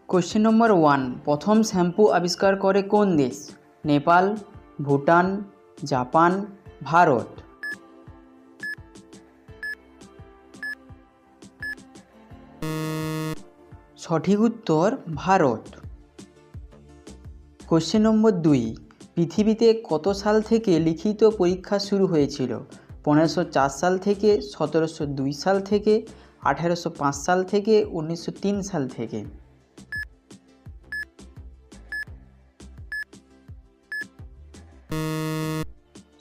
Question number 1, প্রথম shampoo আবিষ্কার করে কোন দেশ? নেপাল, ভুটান, জাপান, ভারত। সঠিক উত্তর ভারত। কোশ্চেন নম্বর 2, পৃথিবীতে কত সাল থেকে লিখিত পরীক্ষা শুরু হয়েছিল? 1504 সাল থেকে, 1702 সাল থেকে, 1805 সাল থেকে, 1903 সাল থেকে।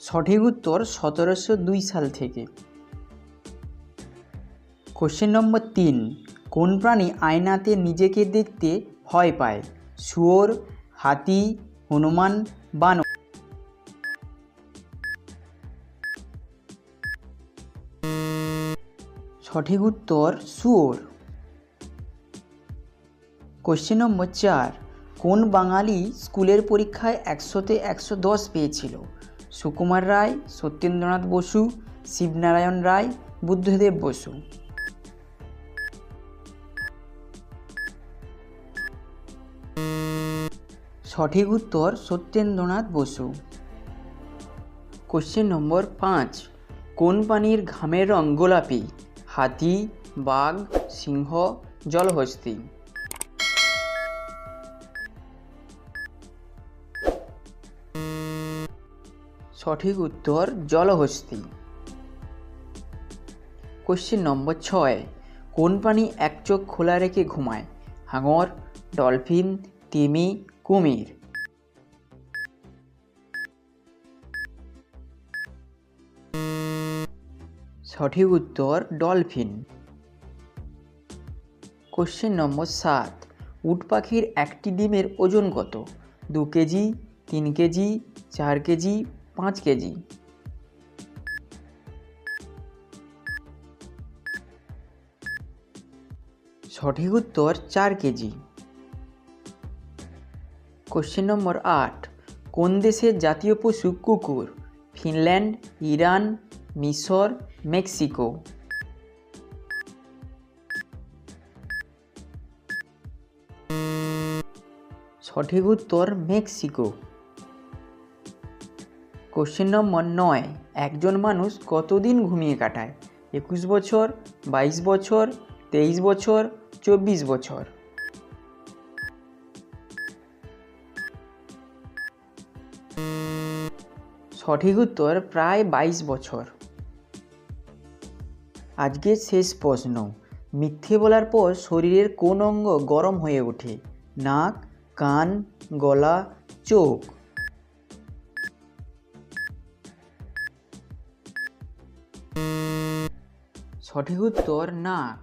সঠিক উত্তর 1702 সাল থেকে। কোশ্চেন নম্বর 3, কোন প্রাণী আয়নাতে নিজেকে দেখতে ভয় পায়? শুয়োর, হাতি, হনুমান, বানর। সঠিক উত্তর শুয়োর। কোশ্চেন নম্বর 4, কোন বাঙালি স্কুলের পরীক্ষায় 100-তে 110 পেয়েছিল? সুকুমার রায়, সত্যেন্দ্রনাথ বসু, শিবনারায়ণ রায়, বুদ্ধদেব বসু। সঠিক উত্তর সত্যেন্দ্রনাথ বসু। কোশ্চেন নম্বর 5, কোন প্রাণীর ঘামের রং গোলাপি? হাতি, বাঘ, সিংহ, জলহস্তী। সঠিক উত্তর জলহস্তী। কোশ্চেন নম্বর 6, কোন প্রাণী এক চোখ খোলা রেখে ঘুমায়? হাঙর, ডলফিন, তিমি, কুমির। সঠিক উত্তর ডলফিন। কোশ্চেন নম্বর 7, উট পাখির একটি ডিমের ওজন কত? 2 কেজি, 3 কেজি, 4 কেজি, 5 কেজি। সঠিক উত্তর 4 কেজি। কোশ্চেন নম্বর 8, কোন দেশের জাতীয় পশু কুকুর? ফিনল্যান্ড, ইরান, মিশর, মেক্সিকো। সঠিক উত্তর মেক্সিকো। কোশ্চেন নম্বর 9, একজন মানুষ কতদিন ঘুমিয়ে কাটায়? 21 বছর, 22 বছর, 23 বছর, 24 বছর। সঠিক উত্তর প্রায় 22 বছর। আজকের শেষ প্রশ্ন, মিথ্যে বলার পর শরীরের কোন অঙ্গ গরম হয়ে ওঠে? নাক, কান, গলা, চোখ। সঠিক উত্তর নাক।